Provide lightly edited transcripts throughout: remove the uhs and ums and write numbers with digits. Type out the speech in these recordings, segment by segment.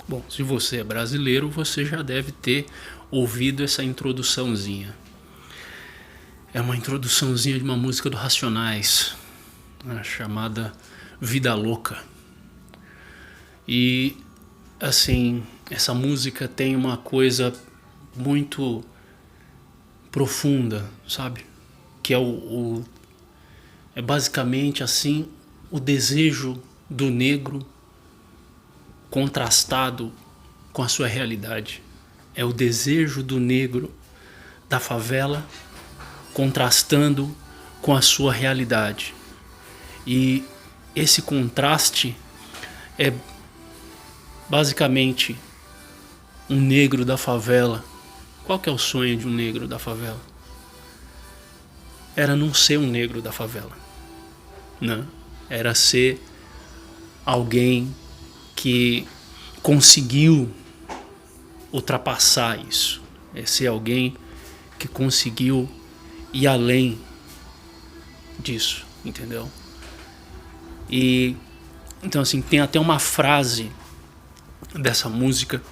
Bom, se você é brasileiro, você já deve ter ouvido essa introduçãozinha. É uma introduçãozinha de uma música do Racionais, né, chamada Vida Louca. E, assim, essa música tem uma coisa muito profunda, sabe? Que é basicamente, assim, o desejo do negro contrastado com a sua realidade. É o desejo do negro da favela contrastando com a sua realidade. E esse contraste é basicamente um negro da favela. Qual que é o sonho de um negro da favela? Era não ser um negro da favela, né? Era ser alguém que conseguiu ultrapassar isso. É ser alguém que conseguiu ir além disso, entendeu? E então, assim, tem até uma frase dessa música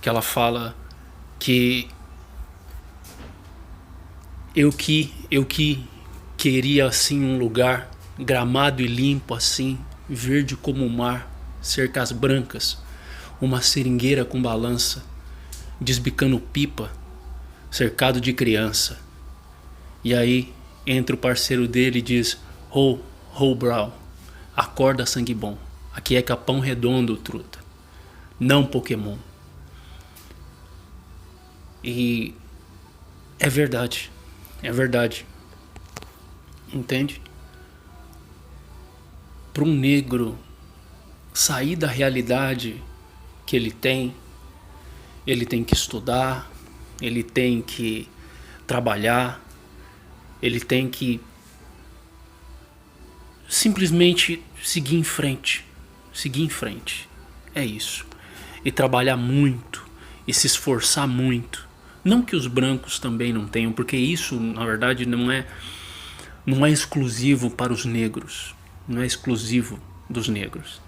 que ela fala que eu que queria assim um lugar gramado e limpo assim, verde como o mar, cercas brancas, uma seringueira com balança, desbicando pipa, cercado de criança. E aí entra o parceiro dele e diz: Ho, ho, brau, acorda sangue bom, aqui é Capão Redondo, truta, não Pokémon. E é verdade, entende? Para um negro sair da realidade que ele tem que estudar, ele tem que trabalhar, ele tem que simplesmente seguir em frente. É isso. E trabalhar muito, e se esforçar muito. Não que os brancos também não tenham, porque isso, na verdade, não é exclusivo para os negros. Não é exclusivo dos negros.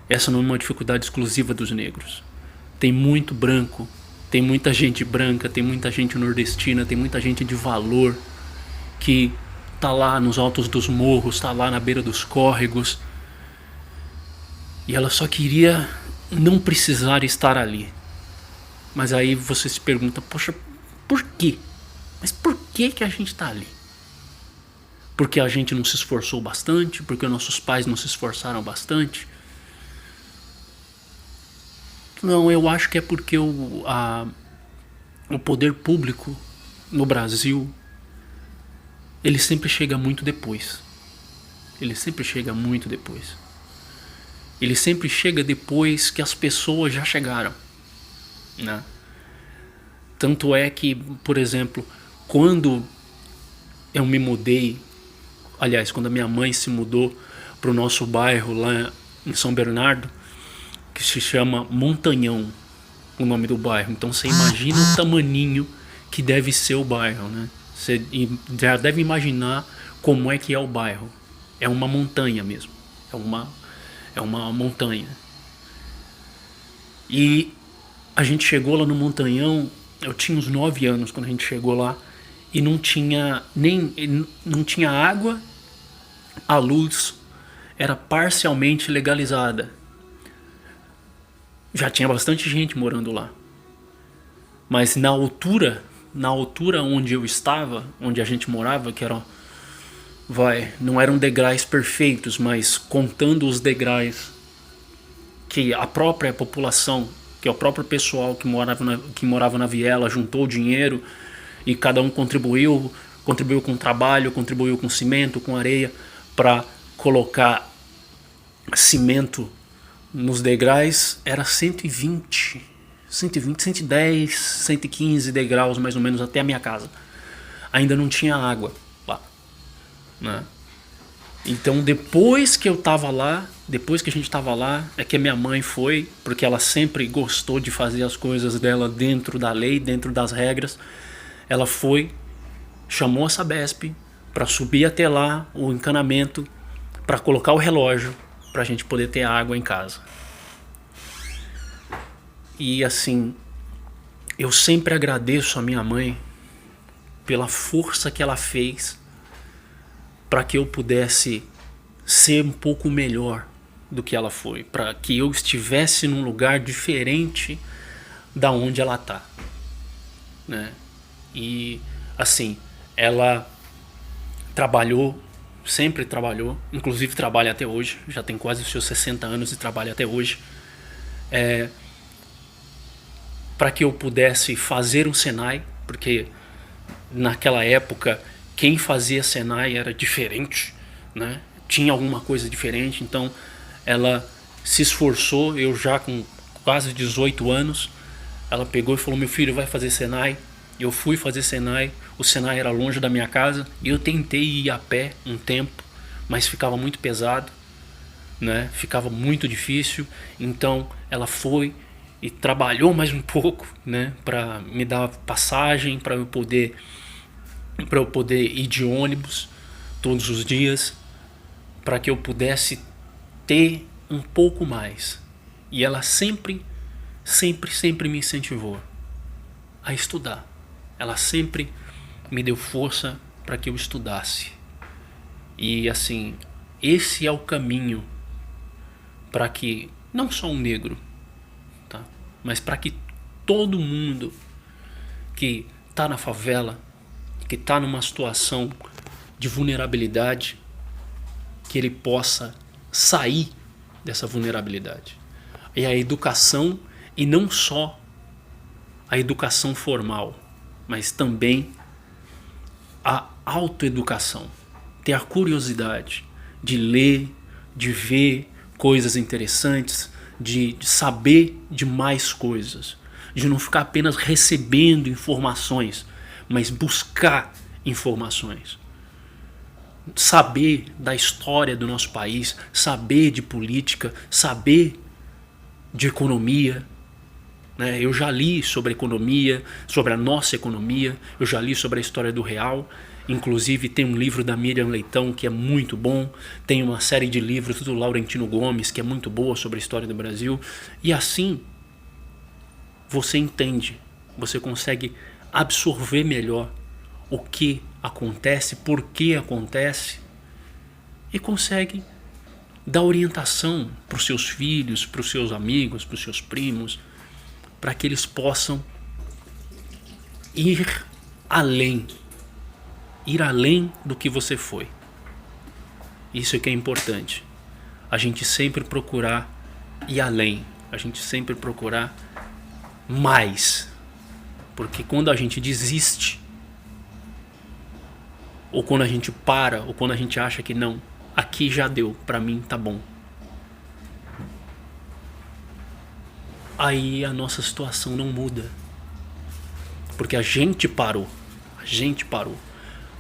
Essa não é uma dificuldade exclusiva dos negros. Tem muito branco, tem muita gente branca, tem muita gente nordestina, tem muita gente de valor que tá lá nos altos dos morros, tá lá na beira dos córregos. E ela só queria não precisar estar ali. Mas aí você se pergunta: poxa, por quê? Mas por que a gente tá ali? Porque a gente não se esforçou bastante? Porque nossos pais não se esforçaram bastante? Não, eu acho que é porque o poder público no Brasil, ele sempre chega muito depois. Ele sempre chega depois que as pessoas já chegaram, né? Tanto é que, por exemplo, quando eu me mudei, aliás, quando a minha mãe se mudou para o nosso bairro lá em São Bernardo, que se chama Montanhão, o nome do bairro. Então você imagina o tamaninho que deve ser o bairro, né? Você já deve imaginar como é que é o bairro. É uma montanha mesmo. É uma montanha. E a gente chegou lá no Montanhão, eu tinha uns 9 anos quando a gente chegou lá, e não tinha água, a luz era parcialmente legalizada. Já tinha bastante gente morando lá. Mas na altura onde eu estava, onde a gente morava, que era, não eram degraus perfeitos, mas contando os degraus que a própria população, que é o próprio pessoal que morava na viela juntou dinheiro e cada um contribuiu com trabalho, contribuiu com cimento, com areia, para colocar cimento nos degraus. Era 120, 110, 115 degraus mais ou menos até a minha casa. Ainda não tinha água lá, né? Então depois que a gente tava lá, é que a minha mãe foi, porque ela sempre gostou de fazer as coisas dela dentro da lei, dentro das regras. Ela foi, chamou a Sabesp para subir até lá o encanamento, para colocar o relógio, pra gente poder ter água em casa. E assim, eu sempre agradeço a minha mãe pela força que ela fez para que eu pudesse ser um pouco melhor do que ela foi, para que eu estivesse num lugar diferente da onde ela tá, né? E assim, ela trabalhou, sempre trabalhou, inclusive trabalha até hoje, já tem quase os seus 60 anos e trabalha até hoje, para que eu pudesse fazer um Senai, porque naquela época quem fazia Senai era diferente, né? Tinha alguma coisa diferente, então ela se esforçou, eu já com quase 18 anos, ela pegou e falou: meu filho, vai fazer Senai. Eu fui fazer Senai, o Senai era longe da minha casa e eu tentei ir a pé um tempo, mas ficava muito pesado, né? Ficava muito difícil, então ela foi e trabalhou mais um pouco, né, para me dar passagem, para eu poder ir de ônibus todos os dias, para que eu pudesse ter um pouco mais. E ela sempre me incentivou a estudar. Ela sempre me deu força para que eu estudasse. E assim, esse é o caminho para que não só um negro, tá, mas para que todo mundo que está na favela, que está numa situação de vulnerabilidade, que ele possa sair dessa vulnerabilidade. E a educação, e não só a educação formal, mas também a autoeducação. Ter a curiosidade de ler, de ver coisas interessantes, de saber de mais coisas, de não ficar apenas recebendo informações, mas buscar informações. Saber da história do nosso país, saber de política, saber de economia, né? Eu já li sobre economia, sobre a nossa economia, eu já li sobre a história do real. Inclusive tem um livro da Miriam Leitão que é muito bom, tem uma série de livros do Laurentino Gomes que é muito boa sobre a história do Brasil. E assim você entende, você consegue absorver melhor o que acontece, por que acontece, e consegue dar orientação para os seus filhos, para os seus amigos, para os seus primos, para que eles possam ir além do que você foi. Isso é que é importante. A gente sempre procurar ir além, a gente sempre procurar mais. Porque quando a gente desiste, ou quando a gente para, ou quando a gente acha que não, aqui já deu, pra mim tá bom, aí a nossa situação não muda. Porque a gente parou.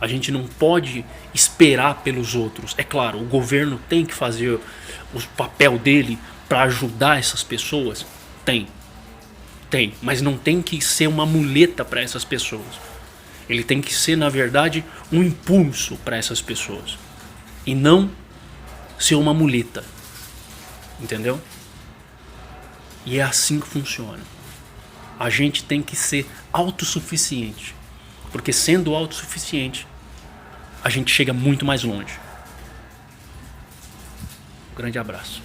A gente não pode esperar pelos outros. É claro, o governo tem que fazer o papel dele para ajudar essas pessoas. Tem, mas não tem que ser uma muleta para essas pessoas. Ele tem que ser, na verdade, um impulso para essas pessoas. E não ser uma muleta. Entendeu? E é assim que funciona. A gente tem que ser autossuficiente. Porque sendo autossuficiente, a gente chega muito mais longe. Um grande abraço.